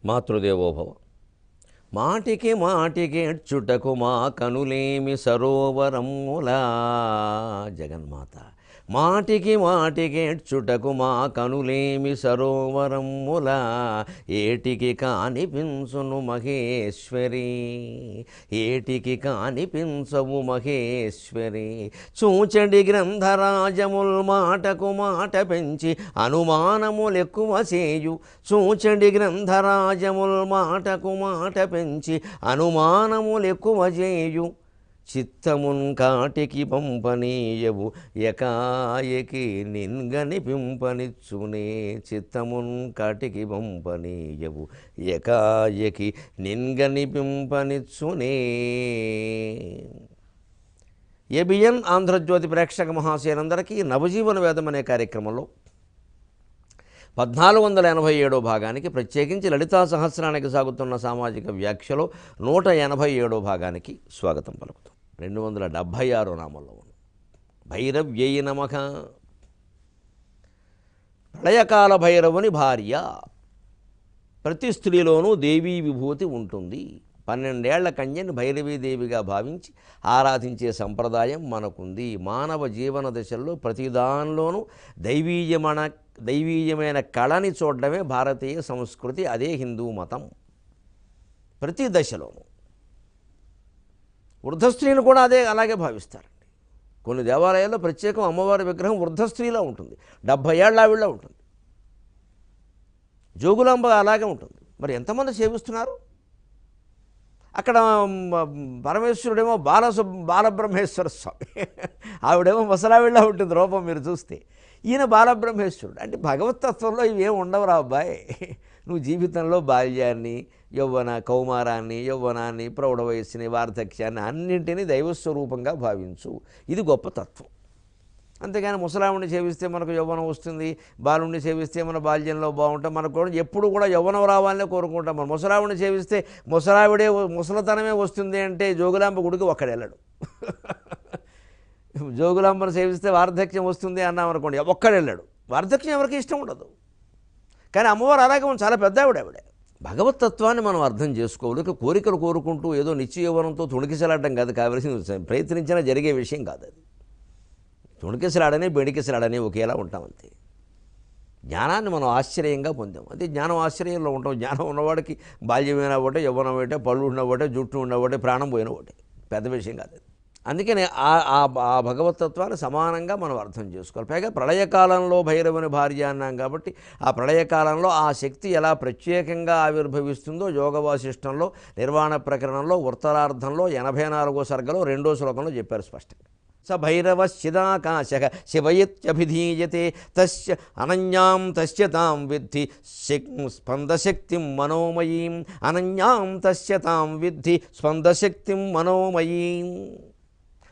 మాతృదేవోభవ. మాటికి మాటికి చుటకు మా కనులేమి సరోవరములా. జగన్మాత. మాటికి మాటికి చుటకు మా కనులేమి సరోవరములా. ఏటికి కానిపించును మహేశ్వరి, ఏటికి కానిపించవు మహేశ్వరి. చూచడి గ్రంథరాజముల్ మాటకు మాట పెంచి అనుమానములెక్కువ చేయు. చూచడి గ్రంథరాజముల్ మాటకు మాట పెంచి అనుమానములెక్కువ చేయు. చిత్తమున్ కాటికి పంపనీయవు ఎకాయకి నిన్గనిపింపనిచ్చునే. చిత్తమున్ కాటికి పంపనీయవు ఎకాయకి నిన్గనిపింపనిచ్చునే. ఏబిఎన్ ఆంధ్రజ్యోతి ప్రేక్షక మహాశయులందరికీ నవజీవన వేదం అనే కార్యక్రమంలో 1487వ భాగానికి, ప్రత్యేకించి లలితా సహస్రానికి సాగుతున్న సామాజిక వ్యాఖ్యలో 187వ భాగానికి స్వాగతం పలుకుతాం. 276 నామంలో ఉన్నాం. భైరవ్యై నమః. ప్రళయకాల భైరవుని భార్య. ప్రతి స్త్రీలోనూ దేవీ విభూతి ఉంటుంది. 12 ఏళ్ల కన్యని భైరవీదేవిగా భావించి ఆరాధించే సంప్రదాయం మనకుంది. మానవ జీవన దశల్లో ప్రతిదానిలోనూ దైవీయమైన కళని చూడడమే భారతీయ సంస్కృతి, అదే హిందూ మతం. ప్రతి దశలోనూ వృద్ధ స్త్రీని కూడా అలాగే భావిస్తారండి. కొన్ని దేవాలయాల్లో ప్రత్యేకం అమ్మవారి విగ్రహం వృద్ధ స్త్రీలా ఉంటుంది, 70 ఏళ్ల ఆవిడలా ఉంటుంది. జోగులాంబ అలాగే ఉంటుంది. మరి ఎంతమంది సేవిస్తున్నారు? అక్కడ పరమేశ్వరుడేమో బాలబ్రహ్మేశ్వర స్వామి, ఆవిడేమో ముసలావిళ్ళ ఉంటుంది రూపం మీరు చూస్తే. ఈయన బాలబ్రహ్మేశ్వరుడు. అంటే భగవతత్వంలో ఇవేం ఉండవురా అబ్బాయి. నువ్వు జీవితంలో బాల్యాన్ని, కౌమారాన్ని, యౌవనాన్ని, ప్రౌఢ వయస్సుని, వార్ధక్యాన్ని అన్నింటినీ దైవస్వరూపంగా భావించు. ఇది గొప్ప తత్వం. అంతేగాని ముసలావిడిని సేవిస్తే మనకు యవ్వనం వస్తుంది, బాలుడిని సేవిస్తే మన బాల్యంలో బాగుంటాం. మనకు ఎప్పుడు కూడా యవ్వనం రావాలనే కోరుకుంటాం. మన ముసలావిడిని సేవిస్తే ముసలతనమే వస్తుంది అంటే జోగులాంబ గుడికి ఒక్కడెళ్ళడు. జోగులాంబను సేవిస్తే వార్ధక్యం వస్తుంది అన్నామనుకోండి, ఒక్కడెళ్ళాడు. వార్ధక్యం ఎవరికి ఇష్టం ఉండదు. కానీ అమ్మవారు అలాగే చాలా పెద్ద ఆవిడే. భగవతత్వాన్ని మనం అర్థం చేసుకోవాలి. కోరికలు కోరుకుంటూ ఏదో నిత్య యవ్వనంతో తుణికిసలాడడం కాదు కావలసింది. ప్రయత్నించినా జరిగే విషయం కాదు అది. తుణికిసలాడని బెడికిసలాడని ఒకేలా ఉంటాం అంతే. జ్ఞానాన్ని మనం ఆశ్చర్యంగా పొందాం. అదే జ్ఞానం ఆశ్చర్యంలో ఉంటాం. జ్ఞానం ఉన్నవాడికి బాల్యమైన ఒకటే, యవ్వనం ఒకటే, పళ్ళు ఉన్న ఒకటే, జుట్టు ఉన్న ఒకటే, ప్రాణం పోయిన ఒకటే. పెద్ద విషయం కాదు. అందుకని ఆ భగవతత్వాన్ని సమానంగా మనం అర్థం చేసుకోవాలి. పైగా ప్రళయకాలంలో భైరవుని భార్య అన్నాం కాబట్టి ఆ ప్రళయకాలంలో ఆ శక్తి ఎలా ప్రత్యేకంగా ఆవిర్భవిస్తుందో యోగ వాసిష్టంలో, నిర్వాణ ప్రకరణంలో, ఉత్తరార్ధంలో 84వ సర్గలో 2వ శ్లోకంలో చెప్పారు స్పష్టంగా. స భైరవశ్చిదాకాశః శివయిత్యభిధీయతే తస్య అనన్యాం తస్య తాం విద్ధి స్పందశక్తిం మనోమయీం. అనన్యాం తస్య తాం విద్ధి స్పందశక్తిం మనోమయీం.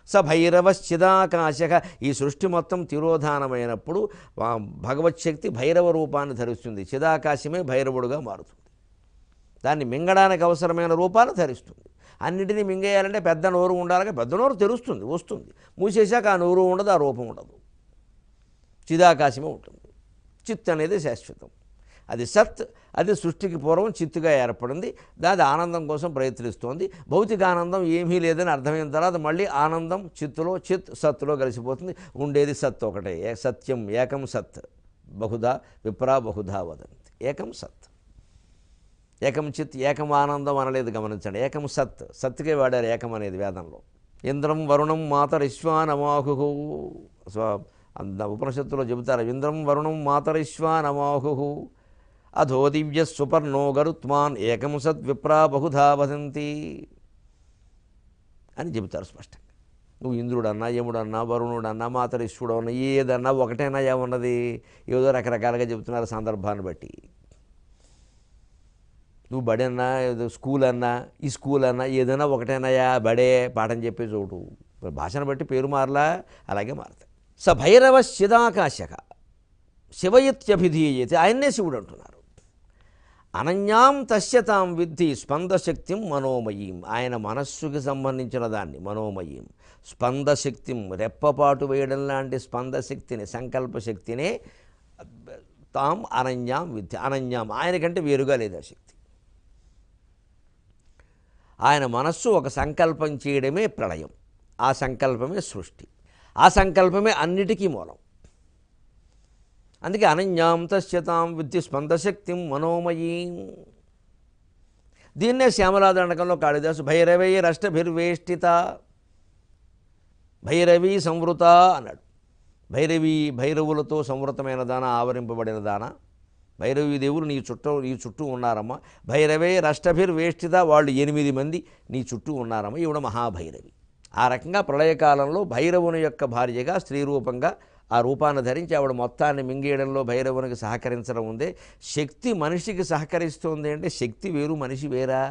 స భైరవశ్చిదాకాశః. ఈ సృష్టి మొత్తం తిరోధానమైనప్పుడు భగవచ్శక్తి భైరవ రూపాన్ని ధరిస్తుంది. చిదాకాశమే భైరవుడుగా మారుతుంది. దాన్ని మింగడానికి అవసరమైన రూపాన్ని ధరిస్తుంది. అన్నిటినీ మింగేయాలంటే పెద్ద నోరు ఉండాలి. పెద్ద నోరు తెరుస్తుంది, వస్తుంది. మూసేశాక ఆ నోరు ఉండదు, ఆ రూపం ఉండదు. చిదాకాశమే ఉంటుంది. చిత్ అనేది శాశ్వతం. అది సత్. అది సృష్టికి పూర్వం చిత్తుగా ఏర్పడింది. దాని ఆనందం కోసం ప్రయత్నిస్తోంది. భౌతిక ఆనందం ఏమీ లేదని అర్థమైన తర్వాత మళ్ళీ ఆనందం చిత్తులో, చిత్ సత్తులో కలిసిపోతుంది. ఉండేది సత్ ఒకటే. సత్యం ఏకం సత్. బహుధా విప్రా బహుధా వదంతి. ఏకం సత్. ఏకం చిత్, ఏకం ఆనందం అనలేదు, గమనించండి. ఏకం సత్. సత్తుకే వాడారు ఏకం అనేది వేదంలో. ఇంద్రం వరుణం మాతరిశ్వానమాహు. ఉపనిషత్తులో చెబుతారు. ఇంద్రం వరుణం మాతరిశ్వానమాహు అధో దివ్య సుపర్ణో గరుత్మాన్ ఏకం సత్ విప్రా బహుధా వదంతి అని చెబుతారు స్పష్టంగా. నువ్వు ఇంద్రుడన్నా, యముడన్నా, వరుణుడన్నా, మాతరిశ్వడు అన్నా, ఏదన్నా ఒకటేనా ఏమన్నది? ఏదో రకరకాలుగా చెబుతున్నారు సందర్భాన్ని బట్టి. నువ్వు బడి అన్నా, ఏదో స్కూల్ అన్నా, ఈ స్కూల్ అన్నా, ఏదైనా ఒకటేనాయా? బడే పాఠం చెప్పే చోటు. భాషను బట్టి పేరు మారలా, అలాగే మారతాయి. స భైరవ శిదాకాశక శివయిత్యభిధీయతే. ఆయన్నే శివుడు అంటున్నారు. అనన్యాం తస్యతాం విద్ధి స్పందశక్తిం మనోమయీం. ఆయన మనస్సుకి సంబంధించిన దాన్ని మనోమయీం. స్పందశక్తిం రెప్పపాటు వేయడం లాంటి స్పందశక్తిని, సంకల్పశక్తినే తాం అనన్యాం విద్ధి. అనన్యాం ఆయనకంటే వేరుగా లేదు ఆ శక్తి. ఆయన మనస్సు ఒక సంకల్పం చేయడమే ప్రళయం, ఆ సంకల్పమే సృష్టి, ఆ సంకల్పమే అన్నిటికీ మూలం. అందుకే అనన్యాం తస్యతాం విద్యు స్పందశక్తిం మనోమయీం. దీన్నే శ్యామలాదండకంలో కాళిదాసు భైరవైరష్టభిర్వేష్టిత భైరవీ సంవృత అన్నాడు. భైరవులతో సంవృతమైన దాన, ఆవరింపబడిన దాన, భైరవీ దేవులు నీ చుట్టూ ఉన్నారమ్మ. భైరవైరష్టభిర్వేష్టిత, వాళ్ళు 8 మంది నీ చుట్టూ ఉన్నారమ్మ, ఈవిడ మహాభైరవి. ఆ రకంగా ప్రళయకాలంలో భైరవుని యొక్క భార్యగా స్త్రీ రూపంగా ఆ రూపాన్ని ధరించి ఆవిడ మొత్తాన్ని మింగేయడంలో భైరవునికి సహకరించడం ఉందే. శక్తి మనిషికి సహకరిస్తుంది అంటే శక్తి వేరు, మనిషి వేరా?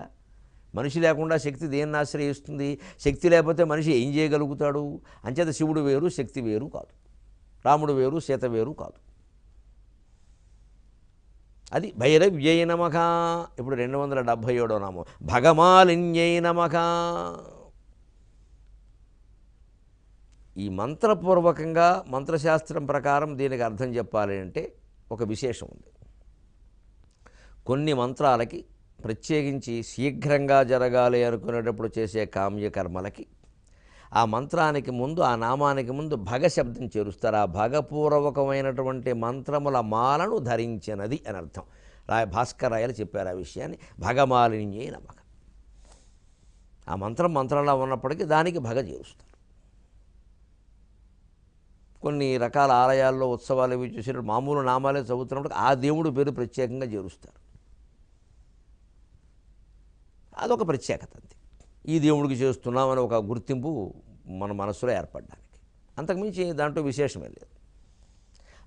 మనిషి లేకుండా శక్తి దేన్ని ఆశ్రయిస్తుంది? శక్తి లేకపోతే మనిషి ఏం చేయగలుగుతాడు? అంచేత శివుడు వేరు, శక్తి వేరు కాదు. రాముడు వేరు, సీత వేరు కాదు. అది భైరవ్యై నమః. ఇప్పుడు 277వ నామం భగమాలిన్యై నమః. ఈ మంత్రపూర్వకంగా మంత్రశాస్త్రం ప్రకారం దీనికి అర్థం చెప్పాలి అంటే ఒక విశేషం ఉంది. కొన్ని మంత్రాలకి ప్రత్యేకించి శీఘ్రంగా జరగాలి అనుకునేటప్పుడు చేసే కామ్యకర్మలకి ఆ మంత్రానికి ముందు, ఆ నామానికి ముందు భగ శబ్దం చేరుస్తారు. ఆ భగపూర్వకమైనటువంటి మంత్రముల మాలను ధరించినది అని అర్థం. భాస్కరాయలు చెప్పారు ఆ విషయాన్ని. భగమాలిన్యై నమః. ఆ మంత్రంలో ఉన్నప్పటికీ దానికి భగ చేరుస్తారు. కొన్ని రకాల ఆలయాల్లో ఉత్సవాలు ఇవి చూసినప్పుడు మామూలు నామాలే చదువుతున్నప్పుడు ఆ దేవుడు పేరు ప్రత్యేకంగా చేరుస్తారు. అదొక ప్రత్యేకత అంతే. ఈ దేవుడికి చేస్తున్నామని ఒక గుర్తింపు మన మనసులో ఏర్పడడానికి, అంతకుమించి దాంట్లో విశేషమే లేదు.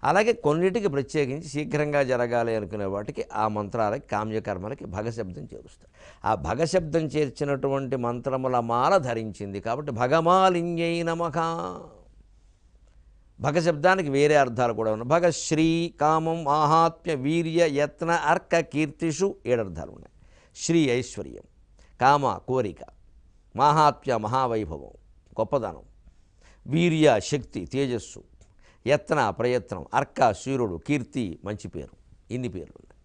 అలాగే కొన్నిటికి ప్రత్యేకించి శీఘ్రంగా జరగాలి అనుకునే వాటికి ఆ మంత్రాలకి, కామ్యకర్మలకి భగశబ్దం చేరుస్తారు. ఆ భగశబ్దం చేర్చినటువంటి మంత్రముల మాల ధరించింది కాబట్టి భగమాలిన్యై నమః. భగశబ్దానికి వేరే అర్థాలు కూడా ఉన్నాయి. భగ శ్రీ, కామం, ఆహాత్మ్య, వీర్య, యత్న, అర్క, కీర్తిషు 7 అర్థాలు ఉన్నాయి. శ్రీ ఐశ్వర్యం, కామ కోరిక, మాహాత్మ్య మహావైభవం గొప్పదనం, వీర్య శక్తి తేజస్సు, యత్న ప్రయత్నం, అర్క సూర్యుడు, కీర్తి మంచి పేరు, ఇన్ని పేర్లు ఉన్నాయి.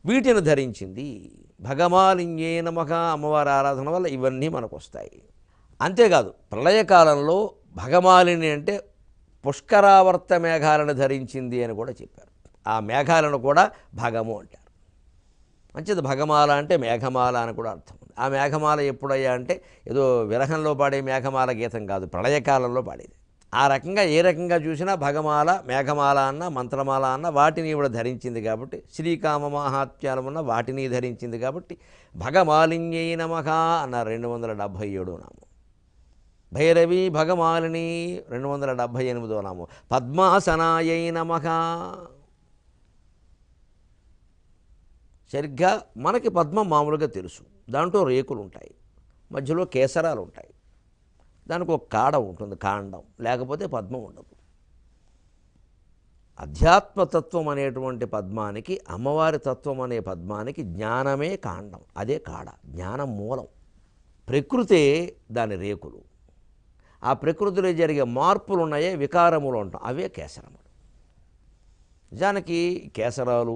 వీటిని ధరించింది భగమాలిన్యై నమః. అమ్మవారి ఆరాధన వల్ల ఇవన్నీ మనకు వస్తాయి. అంతేకాదు ప్రళయకాలంలో భగమాలిని అంటే పుష్కరావర్త మేఘాలను ధరించింది అని కూడా చెప్పారు. ఆ మేఘాలను కూడా భగము అంటారు. మంచిది, భగమాల అంటే మేఘమాల అని కూడా అర్థం ఉంది. ఆ మేఘమాల ఎప్పుడయ్యా అంటే ఏదో విరహంలో పాడే మేఘమాల గీతం కాదు, ప్రళయకాలంలో పాడేది. ఆ రకంగా ఏ రకంగా చూసినా భగమాల, మేఘమాల అన్న, మంత్రమాల అన్న వాటిని ఇవిడ ధరించింది కాబట్టి, శ్రీకామ మహాత్మ్యాలు ఉన్న వాటిని ధరించింది కాబట్టి భగమాలిన్యై నమః అన్నారు. 277వ నామం భైరవి భగమాలిని. 278వ నామం పద్మాసనాయై నమః. సరిగ్గా మనకి పద్మం మామూలుగా తెలుసు, దాంట్లో రేకులు ఉంటాయి, మధ్యలో కేసరాలు ఉంటాయి, దానికి ఒక కాడ ఉంటుంది, కాండం, లేకపోతే పద్మం ఉండదు. అధ్యాత్మతత్వం అనేటువంటి పద్మానికి, అమ్మవారి తత్వం అనే పద్మానికి జ్ఞానమే కాండం, అదే కాడ, జ్ఞానం మూలం. ప్రకృతే దాని రేకులు. ఆ ప్రకృతిలో జరిగే మార్పులు ఉన్నాయే, వికారములు ఉంటాం, అవే కేసరములు. నిజానికి కేసరాలు,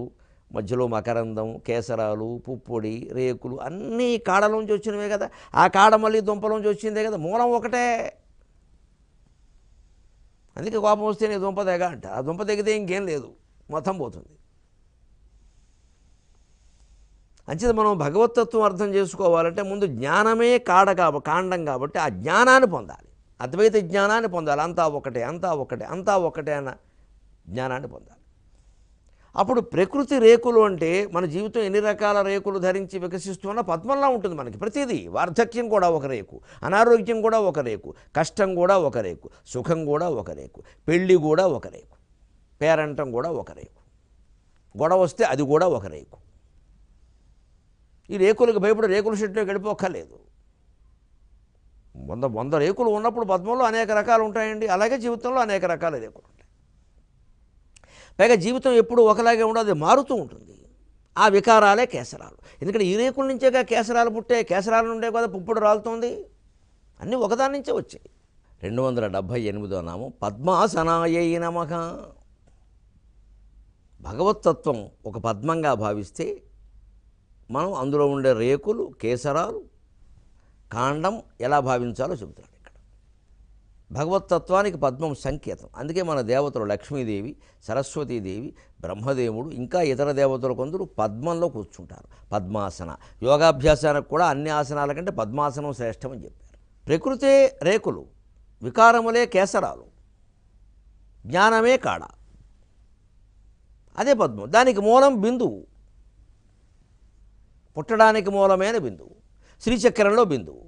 మధ్యలో మకరందం, కేసరాలు, పుప్పొడి, రేకులు అన్నీ కాడలోంచి వచ్చినవే కదా. ఆ కాడ మళ్ళీ దుంపలోంచి వచ్చిందే కదా, మూలం ఒకటే. అందుకే కోపం వస్తే నీ దుంప తెగ అంట. ఆ దుంప తెగితే ఇంకేం లేదు, మొత్తం పోతుంది. అంచేత మనం భగవతత్వం అర్థం చేసుకోవాలంటే ముందు జ్ఞానమే కాండం కాబట్టి ఆ జ్ఞానాన్ని పొందాలి, అద్వైత జ్ఞానాన్ని పొందాలి. అంతా ఒకటే, అంతా ఒకటే, అంతా ఒకటే అన్న జ్ఞానాన్ని పొందాలి. అప్పుడు ప్రకృతి రేకులు అంటే మన జీవితం ఎన్ని రకాల రేకులు ధరించి వికసిస్తున్న పద్మంలా ఉంటుంది మనకి. ప్రతిదీ, వార్ధక్యం కూడా ఒక రేకు, అనారోగ్యం కూడా ఒక రేకు, కష్టం కూడా ఒక రేకు, సుఖం కూడా ఒక రేకు, పెళ్ళి కూడా ఒక రేకు, పేరంటం కూడా ఒక రేకు, గొడవ వస్తే అది కూడా ఒక రేకు. ఈ రేకులకు భయపడి రేకుల షెడ్లో గడిపోక్కర్లేదు. 100 రేకులు ఉన్నప్పుడు పద్మంలో అనేక రకాలు ఉంటాయండి. అలాగే జీవితంలో అనేక రకాల రేకులు ఉంటాయి. పైగా జీవితం ఎప్పుడు ఒకలాగే ఉండదు, అది మారుతూ ఉంటుంది. ఆ వికారాలే కేసరాలు. ఎందుకంటే ఈ రేకుల నుంచేగా కేసరాలు పుట్టే, కేసరాల నుండే కదా పుప్పుడు రాలుతోంది. అన్నీ ఒకదాని నుంచే వచ్చాయి. 278వ నామం పద్మాసనాయై నమః. భగవతత్వం ఒక పద్మంగా భావిస్తే మనం అందులో ఉండే రేకులు, కేసరాలు, కాండం ఎలా భావించాలో చెబుతున్నాడు ఇక్కడ. భగవతత్వానికి పద్మం సంకేతం. అందుకే మన దేవతలు లక్ష్మీదేవి, సరస్వతీదేవి, బ్రహ్మదేవుడు, ఇంకా ఇతర దేవతలు కొందరు పద్మంలో కూర్చుంటారు. పద్మాసన. యోగాభ్యాసానికి కూడా అన్ని ఆసనాల కంటే పద్మాసనం శ్రేష్టమని చెప్పారు. ప్రకృతే రేకులు, వికారములే కేసరాలు, జ్ఞానమే కాడ. అదే పద్మం. దానికి మూలం బిందువు, పుట్టడానికి మూలమైన బిందువు. శ్రీచక్రంలో బిందువు.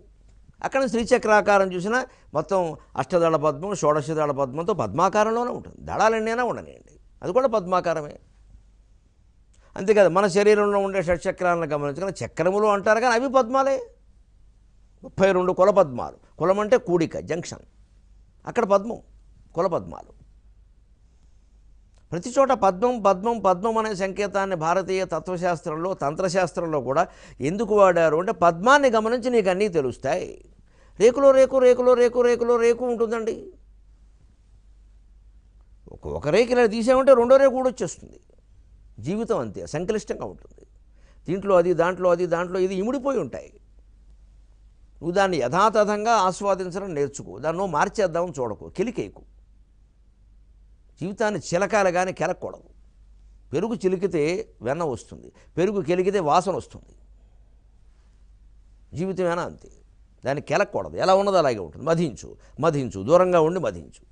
అక్కడ శ్రీచక్రాకారం చూసినా మొత్తం అష్టదళ పద్మం, షోడశదళ పద్మంతో పద్మాకారంలోనే ఉంటుంది. దళాలన్నైనా ఉండనియండి, అది కూడా పద్మాకారమే. అంతేకాదు మన శరీరంలో ఉండే షట్చక్రాలను గమనించుకుని చక్రములు అంటారు, కానీ అవి పద్మాలే. 32 కుల పద్మాలు. కులం అంటే కూడిక, జంక్షన్. అక్కడ పద్మం, కుల పద్మాలు. ప్రతి చోట పద్మం పద్మం పద్మం అనే సంకేతాన్ని భారతీయ తత్వశాస్త్రంలో, తంత్రశాస్త్రంలో కూడా ఎందుకు వాడారు అంటే పద్మాన్ని గమనించి నీకు అన్నీ తెలుస్తాయి. రేకులో రేకు, రేకులో రేకు, రేకులో రేకు ఉంటుందండి. ఒక రేకు ఇలా తీసామంటే రెండో రేకు కూడా వచ్చేస్తుంది. జీవితం అంతే సంక్లిష్టంగా ఉంటుంది. దీంట్లో అది, దాంట్లో అది, దాంట్లో ఇది ఇముడిపోయి ఉంటాయి. నువ్వు దాన్ని యథాతథంగా ఆస్వాదించడం నేర్చుకో. దాన్ని మార్చేద్దామని చూడకు, కెలికేయకు. జీవితాన్ని చిలకాలి కానీ కెలకూడదు. పెరుగు చిలికితే వెన్న వస్తుంది, పెరుగు కెలికితే వాసన వస్తుంది. జీవితమేనా అంతే, దాన్ని కెలకూడదు. ఎలా ఉన్నదో అలాగే ఉంటుంది. మధించు, మధించు, దూరంగా ఉండి మధించు.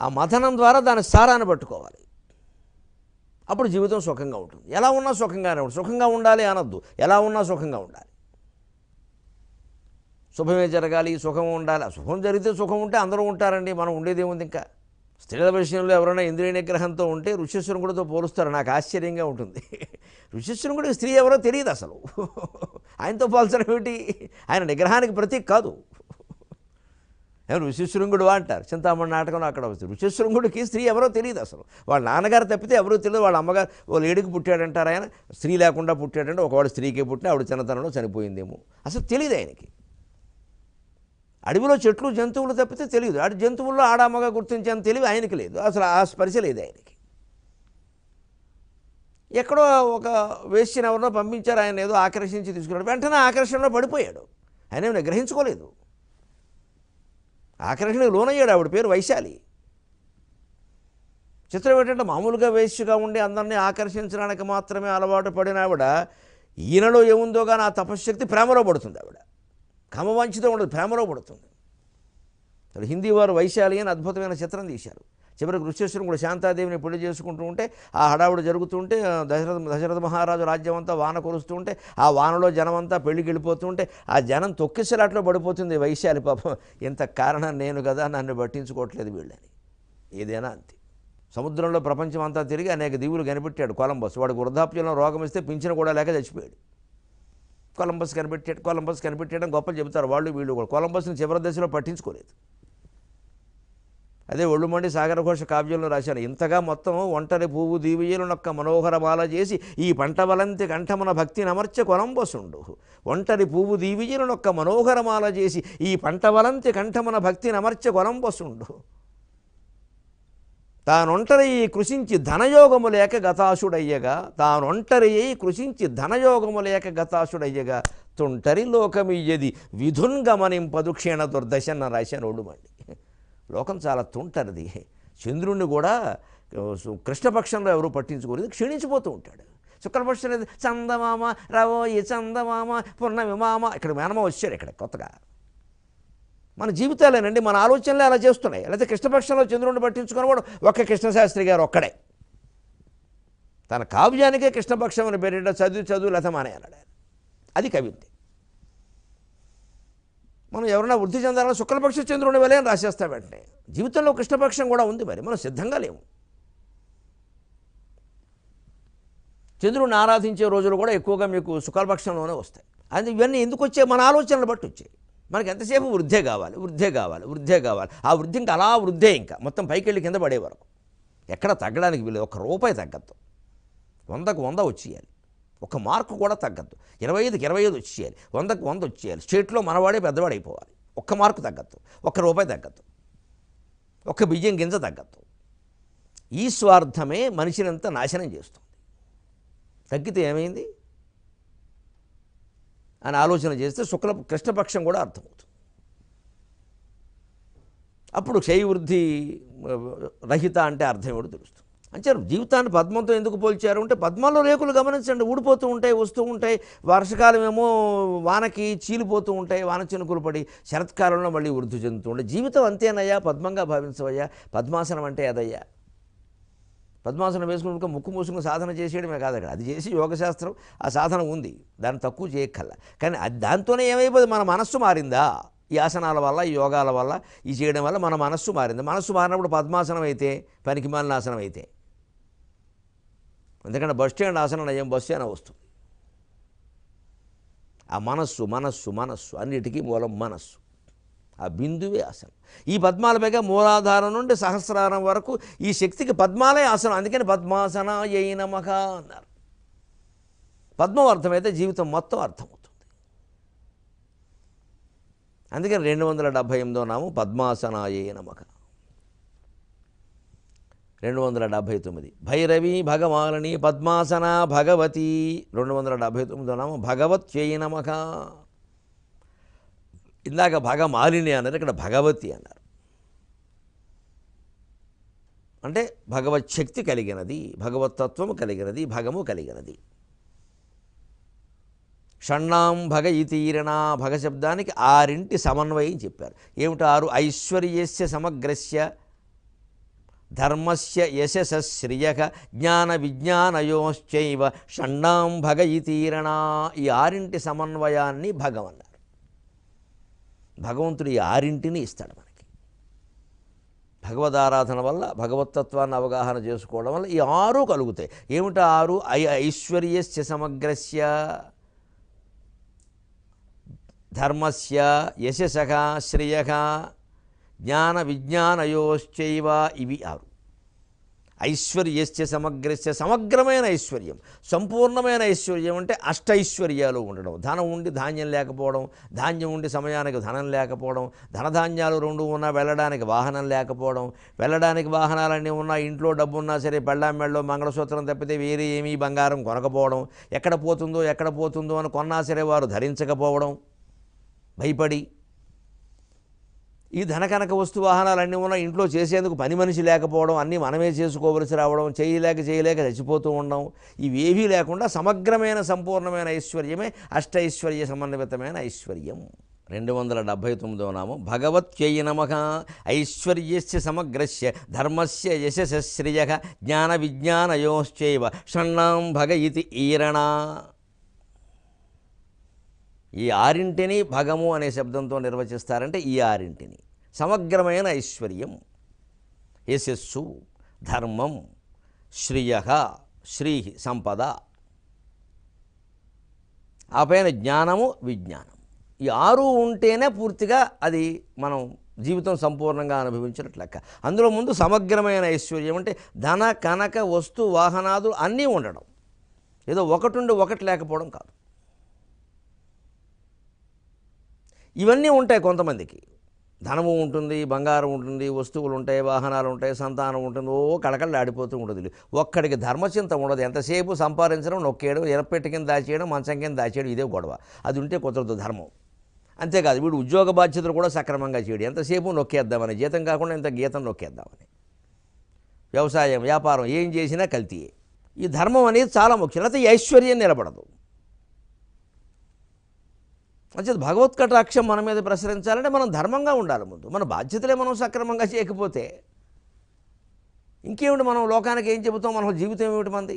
ఆ మథనం ద్వారా దాని సారాన్ని పట్టుకోవాలి. అప్పుడు జీవితం సుఖంగా ఉంటుంది. ఎలా ఉన్నా సుఖంగానే ఉంటుంది. సుఖంగా ఉండాలి అనొద్దు, ఎలా ఉన్నా సుఖంగా ఉండాలి. శుభమే జరగాలి, సుఖం ఉండాలి. సుఖం జరిగితే సుఖం ఉంటే అందరూ ఉంటారండి, మనం ఉండేదేముంది. ఇంకా స్త్రీల విషయంలో ఎవరైనా ఇంద్రియ నిగ్రహంతో ఉంటే ఋష్యశృంగుడితో పోలుస్తారు. నాకు ఆశ్చర్యంగా ఉంటుంది. ఋష్యశృంగుడికి స్త్రీ ఎవరో తెలియదు అసలు. ఆయనతో పోల్చడం ఏమిటి? ఆయన నిగ్రహానికి ప్రతీక కాదు. ఎవరు ఋష్యశృంగుడు అంటారు చింతామణి నాటకంలో. అక్కడ వస్తుంది ఋష్యశృంగుడికి స్త్రీ ఎవరో తెలియదు అసలు. వాళ్ళ నాన్నగారు తప్పితే ఎవరో తెలియదు. వాళ్ళ అమ్మగారు ఓ లేడికి పుట్టాడంటారు. ఆయన స్త్రీ లేకుండా పుట్టాడంటే ఒకవాడు స్త్రీకే పుట్టిన, ఆవిడ చిన్నతనంలో చనిపోయిందేమో. అసలు తెలియదు ఆయనకి. అడవిలో చెట్లు జంతువులు తప్పితే తెలియదు. ఆడ జంతువుల్లో ఆడమ్మగా గుర్తించేంత తెలివి ఆయనకి లేదు. అసలు ఆ స్పర్శ లేదు ఆయనకి. ఎక్కడో ఒక వేశ్యను ఎవరినో పంపించారు, ఆయన ఏదో ఆకర్షించి తీసుకున్నాడు. వెంటనే ఆకర్షణలో పడిపోయాడు. ఆయన ఏమైనా గ్రహించుకోలేదు. ఆకర్షణకు లోనయ్యాడు. ఆవిడ పేరు వైశాలి. చిత్రం ఏంటంటే మామూలుగా వేశ్యగా ఉండి అందరినీ ఆకర్షించడానికి మాత్రమే అలవాటు పడిన ఆవిడ ఈయనలో ఏముందో కానీ ఆ తపశ్శక్తి ప్రేమలో పడుతుంది. ఆవిడ కామవాంఛితో ఉండదు, ప్రేమలో పడుతుంది. హిందీ వారు వైశాలి అని అద్భుతమైన చిత్రం తీశారు. చివరికి ఋష్యశృంగుడు కూడా శాంతాదేవిని పెళ్లి చేసుకుంటూ ఉంటే ఆ హడావుడు జరుగుతుంటే దశరథ మహారాజు రాజ్యం అంతా వాన కురుస్తూ ఉంటే ఆ వానలో జనమంతా పెళ్లికి వెళ్ళిపోతూ ఉంటే ఆ జనం తొక్కిసలాట్లో పడిపోతుంది. వైశాలి పాపం, ఇంత కారణం నేను కదా, నన్ను పట్టించుకోవట్లేదు వీళ్ళని. ఏదైనా అంతే. సముద్రంలో ప్రపంచం అంతా తిరిగి అనేక దీవులు కనిపెట్టాడు కొలంబస్. వాడికి వృద్ధాప్యంలో రోగం ఇస్తే పింఛను కూడా లేక చచ్చిపోయాడు. కొలంబస్ కనిపెట్టాడని గొప్పలు చెబుతారు వాళ్ళు వీళ్ళు కూడా. కొలంబస్ని చివరి దశలో పట్టించుకోలేదు. అదే ఒళ్ళుమండి సాగరఘోష కావ్యంలో రాశారు. ఇంతగా మొత్తం ఒంటరి పువ్వు దీవియలునొక్క మనోహర బాల చేసి ఈ పంట బలంతి కంఠమున భక్తి నమర్చె కొలంబసుండు. ఒంటరి పువ్వు దీవియలునొక్క మనోహరమాల చేసి ఈ పంట బలంతి కంఠమున భక్తి నమర్చె కొలంబసుండు. తానొంటరి కృషించి ధనయోగము లేక గతాశుడయ్యగా, తానొంటరి కృషించి ధనయోగము లేక గతాశుడయ్యగా తుంటరి లోకమియ్యది విధున్ గమనింపదు క్షీణ దుర్దశన్న రాశాను ఒళ్ళుమండి. లోకం చాలా తుంటరిది. చంద్రుణ్ణి కూడా కృష్ణపక్షంలో ఎవరు పట్టించుకోలేదు, క్షీణించిపోతూ ఉంటాడు. శుక్లపక్షం లేదు, చందమామ రావోయి చందమామ పున్నమి మామ. ఇక్కడ మేనమ వచ్చాడు ఇక్కడ కొత్తగా. మన జీవితాలేనండి, మన ఆలోచనలే అలా చేస్తున్నాయి. లేకపోతే కృష్ణపక్షంలో చంద్రుడిని పట్టించుకున్నవాడు ఒక్క కృష్ణశాస్త్రి గారు ఒక్కడే. తన కావ్యానికే కృష్ణపక్షం అని పేరిట చదువు లేత మానే అన్నాడు. అది కవిత్వం. మనం ఎవరైనా వృద్ధి చెందాలని శుక్లపక్ష చంద్రుని వెళ్ళే అని రాసేస్తాం వెంటనే. జీవితంలో కృష్ణపక్షం కూడా ఉంది, మరి మనం సిద్ధంగా లేము. చంద్రుడిని ఆరాధించే రోజులు కూడా ఎక్కువగా మీకు శుక్లపక్షంలోనే వస్తాయి. అది ఇవన్నీ ఎందుకు వచ్చాయి? మన ఆలోచనలు బట్టి వచ్చాయి. మనకి ఎంతసేపు వృద్ధే కావాలి. ఆ వృద్ధి ఇంకా అలా వృద్ధే, ఇంకా మొత్తం పైకి వెళ్ళి కింద పడే వరకు ఎక్కడ తగ్గడానికి వీళ్ళు. ₹1 తగ్గద్దు, 100కు 100 వచ్చేయాలి. ఒక మార్కు కూడా తగ్గద్దు. 25కి 25 వచ్చేయాలి, 100కు 100 వచ్చేయాలి. స్టేట్లో మనవాడే పెద్దవాడు అయిపోవాలి. ఒక్క మార్కు తగ్గద్దు, ₹1 తగ్గద్దు, ఒక్క బియ్యం గింజ తగ్గద్దు. ఈ స్వార్థమే మనిషినంతా నాశనం చేస్తుంది. తగ్గితే ఏమైంది? అని ఆలోచన చేస్తే కృష్ణపక్షం కూడా అర్థమవుతుంది. అప్పుడు క్షయవృద్ధి రహిత అంటే అర్థం ఏమిటో తెలుస్తుంది. అంటే జీవితాన్ని పద్మంతో ఎందుకు పోల్చారు అంటే పద్మంలో రేకులు గమనించండి, ఊడిపోతూ ఉంటాయి, వస్తూ ఉంటాయి. వర్షకాలం ఏమో వానకి చీలిపోతూ ఉంటాయి, వాన చినుకులు పడి, శరత్కాలంలో మళ్ళీ వృద్ధి చెందుతూ ఉంటాయి. జీవితం అంతేనయ్యా, పద్మంగా భావించవయ్యా. పద్మాసనం అంటే అదయ్యా. పద్మాసనం వేసుకుని ముక్కు మూసుకుని సాధన చేసేయడమే కాదు అక్కడ, అది చేసి యోగశాస్త్రం ఆ సాధన ఉంది, దాన్ని తక్కువ చేయక్కల్లా. కానీ అది దాంతోనే ఏమైపోయింది, మన మనస్సు మారిందా? ఈ ఆసనాల వల్ల, ఈ యోగాల వల్ల, ఈ చేయడం వల్ల మన మనస్సు మారింది. మనస్సు మారినప్పుడు పద్మాసనం అయితే పనికిమాలిన ఆసనం అయితే, ఎందుకంటే బస్ స్టాండ్ ఆసనం నయం, బస్సు అయినా వస్తుంది. ఆ మనస్సు మనస్సు మనస్సు అన్నిటికీ మూలం మనస్సు, ఆ బిందువే ఆసనం. ఈ పద్మాలపైగా మూలాధారం నుండి సహస్రారం వరకు ఈ శక్తికి పద్మాలే ఆసనం. అందుకని పద్మాసనాయై నమః అన్నారు. పద్మం అర్థమైతే జీవితం మొత్తం అర్థమవుతుంది. అందుకని 278వ నామం పద్మాసనాయై నమః. 279 భైరవి భగమాలిని పద్మాసన భగవతి. 279వ నామం భగవత్యై నమః. ఇందాక భగమాలిని అన్నారు, ఇక్కడ భగవతి అన్నారు. అంటే భగవత్ శక్తి కలిగినది, భగవతత్వము కలిగినది, భగము కలిగినది. షణ్ణాం భగ ఇతీరణ, భగ శబ్దానికి 6 సమన్వయం చెప్పారు. ఏమిటి 6? ఐశ్వర్యస్య సమగ్రస్య, ధర్మస్య యశస శ్రియక, జ్ఞాన విజ్ఞానయోశ్చైవ షణ్ణాం భగ ఇతీరణ. ఈ 6 సమన్వయాన్ని భగవన్నారు. భగవంతుడు ఈ 6 ఇస్తాడు మనకి. భగవదారాధన వల్ల, భగవతత్వాన్ని అవగాహన చేసుకోవడం వల్ల ఈ 6 కలుగుతాయి. ఏమిటి 6? ఐశ్వర్యస్య సమగ్రస్య, ధర్మస్య యశసః శ్రియః, జ్ఞాన విజ్ఞానయోశ్చైవ. ఇవి 6. ఐశ్వర్యస్య సమగ్రస్య, సమగ్రమైన ఐశ్వర్యం, సంపూర్ణమైన ఐశ్వర్యం అంటే అష్టైశ్వర్యాలు ఉండడం. ధనం ఉండి ధాన్యం లేకపోవడం, ధాన్యం ఉండి సమయానికి ధనం లేకపోవడం, ధనధాన్యాలు 2 ఉన్నా వెళ్ళడానికి వాహనం లేకపోవడం, వెళ్ళడానికి వాహనాలన్నీ ఉన్నా ఇంట్లో డబ్బు ఉన్నా సరే పెళ్ళాం మెళ్ళో మంగళసూత్రం తప్పితే వేరే ఏమీ బంగారం కొనకపోవడం, ఎక్కడ పోతుందో అని కొన్నా సరే వారు ధరించకపోవడం భయపడి, ఈ ధనకనక వస్తు వాహనాలన్నీ ఉన్నా ఇంట్లో చేసేందుకు పని మనిషి లేకపోవడం, అన్నీ మనమే చేసుకోవలసి రావడం, చేయలేక చచ్చిపోతూ ఉండడం, ఇవేవీ లేకుండా సమగ్రమైన సంపూర్ణమైన ఐశ్వర్యమే అష్టైశ్వర్య సమన్వితమైన ఐశ్వర్యం. 279వ నామం భగవత్యై నమః. ఐశ్వర్యస్య సమగ్రస్య, ధర్మస్య యశస శ్రియః, జ్ఞాన విజ్ఞానయోశ్చైవ షణ్ణాం భగ ఇతి ఈరణ. ఈ 6 భగము అనే శబ్దంతో నిర్వచిస్తారంటే ఈ 6 సమగ్రమైన ఐశ్వర్యం, యశస్సు, ధర్మం, శ్రియః, శ్రీ సంపద, ఆ పైన జ్ఞానము, విజ్ఞానం. ఈ 6 ఉంటేనే పూర్తిగా అది మనం జీవితం సంపూర్ణంగా అనుభవించినట్లు లెక్క. అందులో ముందు సమగ్రమైన ఐశ్వర్యం అంటే ధన కనక వస్తు వాహనాలు అన్నీ ఉండడం, ఏదో ఒకటి లేకపోవడం కాదు. ఇవన్నీ ఉంటాయి కొంతమందికి. ధనము ఉంటుంది, బంగారం ఉంటుంది, వస్తువులు ఉంటాయి, వాహనాలు ఉంటాయి, సంతానం ఉంటుంది, కళకళ ఆడిపోతూ ఉంటుంది. ఒక్కడికి ధర్మచింత ఉండదు. ఎంతసేపు సంపాదించడం, నొక్కేయడం, ఎరపెట్టి కింద దాచేయడం, మంచం కింద దాచేయడం, ఇదే గొడవ. అది ఉంటే కుదరదు ధర్మం. అంతేకాదు వీడు ఉద్యోగ బాధ్యతలు కూడా సక్రమంగా చేయడు, ఎంతసేపు నొక్కేద్దామని, జీతం కాకుండా ఇంత గీతం నొక్కేద్దామని. వ్యవసాయం, వ్యాపారం ఏం చేసినా కల్తీయే. ఈ ధర్మం అనేది చాలా ముఖ్యం, లేకపోతే ఈ ఐశ్వర్యం నిలబడదు. అంటే భగవత్ కటాక్షం మన మీద ప్రసరించాలంటే మనం ధర్మంగా ఉండాలి. ముందు మన బాధ్యతలే మనం సక్రమంగా చేయకపోతే ఇంకేమిటి, మనం లోకానికి ఏం చెబుతాం, మన జీవితం ఏమిటి మంది?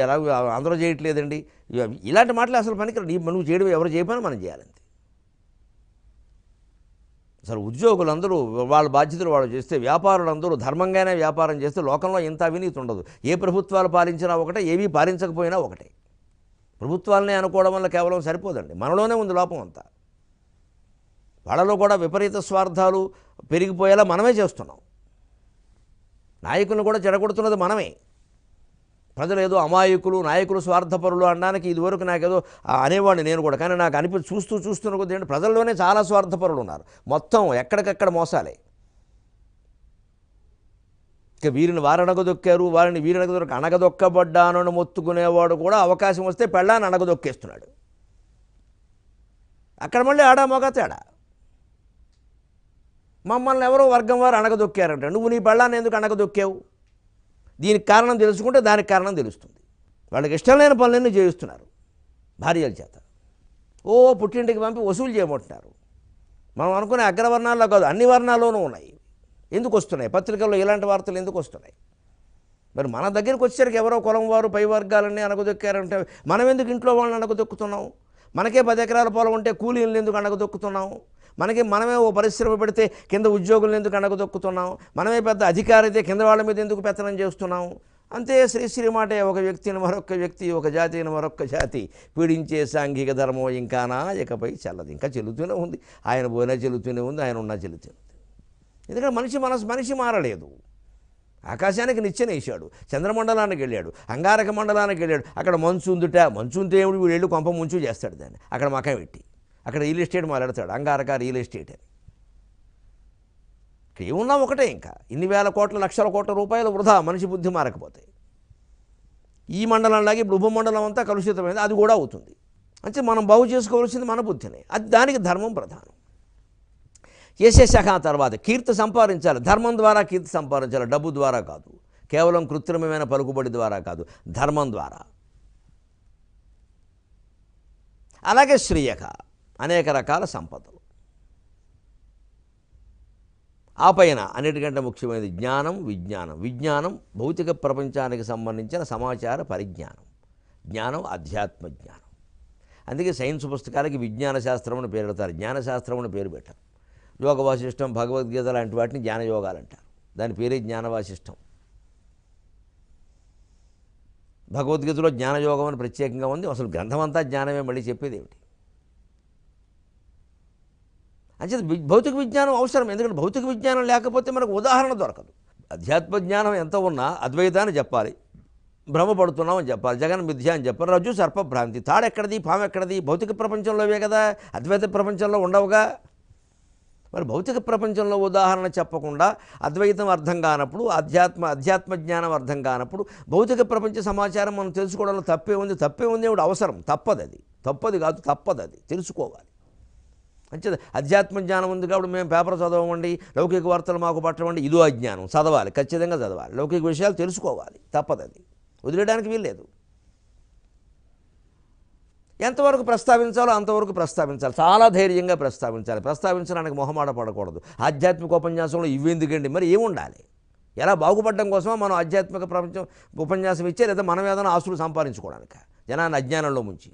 ఎలా అందరూ చేయట్లేదండి, ఇలాంటి మాటలు అసలు పనికిరాదు. నువ్వు చేయడం, ఎవరు చేయకపోయినా మనం చేయాలంతే. అసలు ఉద్యోగులందరూ వాళ్ళ బాధ్యతలు వాళ్ళు చేస్తే, వ్యాపారులందరూ ధర్మంగానే వ్యాపారం చేస్తే లోకంలో ఇంత అవినీతి ఉండదు. ఏ ప్రభుత్వాలు పాలించినా ఒకటే, ఏవీ పాలించకపోయినా ఒకటే. ప్రభుత్వాలనే అనుకోవడం వల్ల కేవలం సరిపోదండి, మనలోనే ఉంది లోపం అంతా. వాళ్ళలో కూడా విపరీత స్వార్థాలు పెరిగిపోయేలా మనమే చేస్తున్నాం. నాయకులను కూడా చెడగొడుతున్నది మనమే. ప్రజలు ఏదో అమాయకులు, నాయకులు స్వార్థపరులు అనడానికి ఇదివరకు నాకేదో అనేవాడిని నేను కూడా. కానీ నాకు చూస్తున్న కొద్ది ఏంటి, ప్రజల్లోనే చాలా స్వార్థపరులు ఉన్నారు. మొత్తం ఎక్కడికక్కడ మోసాలే. ఇక వీరిని వారనగదొక్కారు, వారిని వీరనగదొక్క, అనగదొక్కబడ్డానని మొత్తుకునేవాడు కూడా అవకాశం వస్తే పెళ్ళాన్ని అనగదొక్కేస్తున్నాడు. అక్కడ మళ్ళీ ఆడ మగ తేడా. మమ్మల్ని ఎవరో వర్గం వారు అణగదొక్కారంట. నువ్వు నీ పెళ్ళాన్ని ఎందుకు అణగదొక్కావు? దీనికి కారణం తెలుసుకుంటే దానికి కారణం తెలుస్తుంది. వాళ్ళకి ఇష్టం లేని పనులన్నీ చేయిస్తున్నారు భార్యల చేత. ఓ పుట్టింటికి పంపి వసూలు చేయమంటున్నారు. మనం అనుకునే అగ్రవర్ణాల్లో కాదు, అన్ని వర్ణాల్లోనూ ఉన్నాయి. ఎందుకు వస్తున్నాయి పత్రికల్లో ఇలాంటి వార్తలు ఎందుకు వస్తున్నాయి? మరి మన దగ్గరికి వచ్చేసరికి ఎవరో కులం వారు పై వర్గాలన్నీ అణగదొక్కారంటే మనం ఎందుకు ఇంట్లో వాళ్ళని అణగదొక్కుతున్నాం? మనకే 10 ఎకరాల పొలం ఉంటే కూలీలను ఎందుకు అణగదొక్కుతున్నాం? మనమే ఓ పరిశ్రమ పెడితే కింద ఉద్యోగులను ఎందుకు అణగదొక్కుతున్నాం? మనమే పెద్ద అధికారి అయితే కింద వాళ్ళ మీద ఎందుకు పెత్తనం చేస్తున్నాం? అంతే శ్రీశ్రీ మాటే, ఒక వ్యక్తిని మరొక వ్యక్తి, ఒక జాతిని మరొక జాతి పీడించే సాంఘిక ధర్మం ఇంకానా ఇకపై చెల్లదు. ఇంకా చెల్లుతూనే ఉంది. ఆయన పోయినా చెల్లుతూనే ఉంది, ఆయన ఉన్నా చెల్లుతూనే ఉంది. ఎందుకంటే మనిషి మారలేదు. ఆకాశానికి నిచ్చెన వేశాడు, చంద్రమండలానికి వెళ్ళాడు, అంగారక మండలానికి వెళ్ళాడు. అక్కడ మంచు ఉందిట, మంచు ఉంటే ఏమిటి వీళ్ళు వెళ్ళి కొంప ముంచు చేస్తాడు దాన్ని. అక్కడ మకం పెట్టి అక్కడ రియల్ ఎస్టేట్ మాట్లాడతాడు, అంగారక రియల్ ఎస్టేట్ అని. ఏమున్నా ఒకటే. ఇంకా ఇన్ని వేల కోట్ల లక్షల కోట్ల రూపాయలు వృధా మనిషి బుద్ధి మారకపోతే. ఈ మండలంలాగే ఇప్పుడు ఉపమండలం అంతా కలుషితమైంది, అది కూడా అవుతుంది. అంటే మనం బాగు చేసుకోవాల్సింది మన బుద్ధినే. అది దానికి ధర్మం ప్రధానం. యశశఖ తర్వాత కీర్తి సంపాదించాలి. ధర్మం ద్వారా కీర్తి సంపాదించాలి, డబ్బు ద్వారా కాదు, కేవలం కృత్రిమమైన పలుకుబడి ద్వారా కాదు, ధర్మం ద్వారా. అలాగే శ్రేయక, అనేక రకాల సంపదలు. ఆ పైన అన్నిటికంటే ముఖ్యమైనది జ్ఞానం, విజ్ఞానం. విజ్ఞానం భౌతిక ప్రపంచానికి సంబంధించిన సమాచార పరిజ్ఞానం, జ్ఞానం ఆధ్యాత్మ జ్ఞానం. అందుకే సైన్స్ పుస్తకాలకి విజ్ఞాన శాస్త్రం అని పేరు పెడతారు, జ్ఞానశాస్త్రం అని పేరు పెట్టారు. యోగ వాసిష్టం, భగవద్గీత లాంటి వాటిని జ్ఞానయోగాలు అంటారు. దాని పేరే జ్ఞానవాసిష్టం. భగవద్గీతలో జ్ఞానయోగం అని ప్రత్యేకంగా ఉంది. అసలు గ్రంథం అంతా జ్ఞానమే, మళ్ళీ చెప్పేది ఏమిటి? అంటే భౌతిక విజ్ఞానం అవసరం. ఎందుకంటే భౌతిక విజ్ఞానం లేకపోతే మనకు ఉదాహరణ దొరకదు. అధ్యాత్మ జ్ఞానం ఎంత ఉన్నా అద్వైతాన్ని చెప్పాలి, భ్రమపడుతున్నామని చెప్పాలి, జగన్ మిథ్య అని చెప్పాలి, రజ్జు సర్పభ్రాంతి, తాడెక్కడిది పాము ఎక్కడిది, భౌతిక ప్రపంచంలోవే కదా, అద్వైత ప్రపంచంలో ఉండవుగా. మరి భౌతిక ప్రపంచంలో ఉదాహరణ చెప్పకుండా అద్వైతం అర్థం కానప్పుడు, అధ్యాత్మ జ్ఞానం అర్థం కానప్పుడు భౌతిక ప్రపంచ సమాచారం మనం తెలుసుకోవడంలో తప్పే ఉంది ఇప్పుడు అవసరం. తప్పది కాదు, తప్పదు, తెలుసుకోవాలి. అంటే అధ్యాత్మ జ్ఞానం ఉంది కాబట్టి మేము పేపర్ చదవమండి, లౌకిక వార్తలు మాకు పట్టమండి, ఇదో అజ్ఞానం. చదవాలి, ఖచ్చితంగా చదవాలి, లౌకిక విషయాలు తెలుసుకోవాలి, తప్పదు, వదిలేయడానికి వీల్లేదు. ఎంతవరకు ప్రస్తావించాలో అంతవరకు ప్రస్తావించాలి, చాలా ధైర్యంగా ప్రస్తావించాలి. ప్రస్తావించడానికి మొహమాట పడకూడదు. ఆధ్యాత్మిక ఉపన్యాసంలో ఇవ్వెందుకండి, మరి ఏముండాలి? ఎలా బాగుపడడం కోసమో మనం ఆధ్యాత్మిక ప్రపంచం ఉపన్యాసం ఇచ్చే, లేదా మనం ఏదైనా ఆస్తులు సంపాదించుకోవడానికి జనాన్ని అజ్ఞానంలో ముంచి.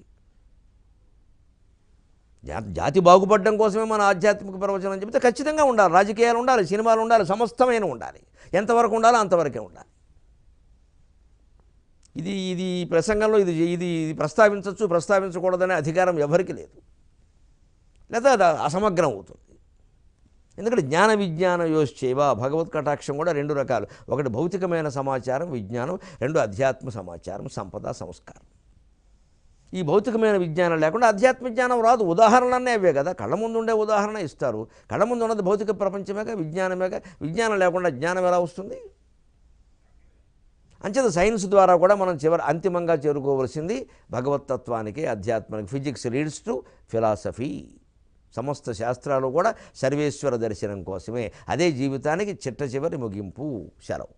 జాతి బాగుపడడం కోసమే మన ఆధ్యాత్మిక ప్రవచనం చెబితే ఖచ్చితంగా ఉండాలి. రాజకీయాలు ఉండాలి, సినిమాలు ఉండాలి, సమస్తమైన ఉండాలి. ఎంతవరకు ఉండాలో అంతవరకే ఉండాలి. ఇది ప్రసంగంలో ఇది ప్రస్తావించవచ్చు, ప్రస్తావించకూడదనే అధికారం ఎవరికి లేదు, లేదా అది అసమగ్రం అవుతుంది. ఎందుకంటే జ్ఞాన విజ్ఞాన యోశ్చైవ, భగవత్ కటాక్షం కూడా 2 రకాలు. ఒకటి భౌతికమైన సమాచారం విజ్ఞానం, 2 అధ్యాత్మ సమాచారం సంపద సంస్కారం. ఈ భౌతికమైన విజ్ఞానం లేకుండా అధ్యాత్మ జ్ఞానం రాదు. ఉదాహరణలన్నీ అవే కదా, కళ్ళ ముందు ఉండే ఉదాహరణ ఇస్తారు. కళ్ళ ముందు ఉన్నది భౌతిక ప్రపంచమేగా, విజ్ఞానమేగా. విజ్ఞానం లేకుండా జ్ఞానం ఎలా వస్తుంది? అంచేత సైన్స్ ద్వారా కూడా మనం అంతిమంగా చేరుకోవలసింది భగవతత్వానికి, అధ్యాత్మానికి. Physics leads to philosophy. సమస్త శాస్త్రాలు కూడా సర్వేశ్వర దర్శనం కోసమే. అదే జీవితానికి చిట్ట చివరి ముగింపు. సెలవు.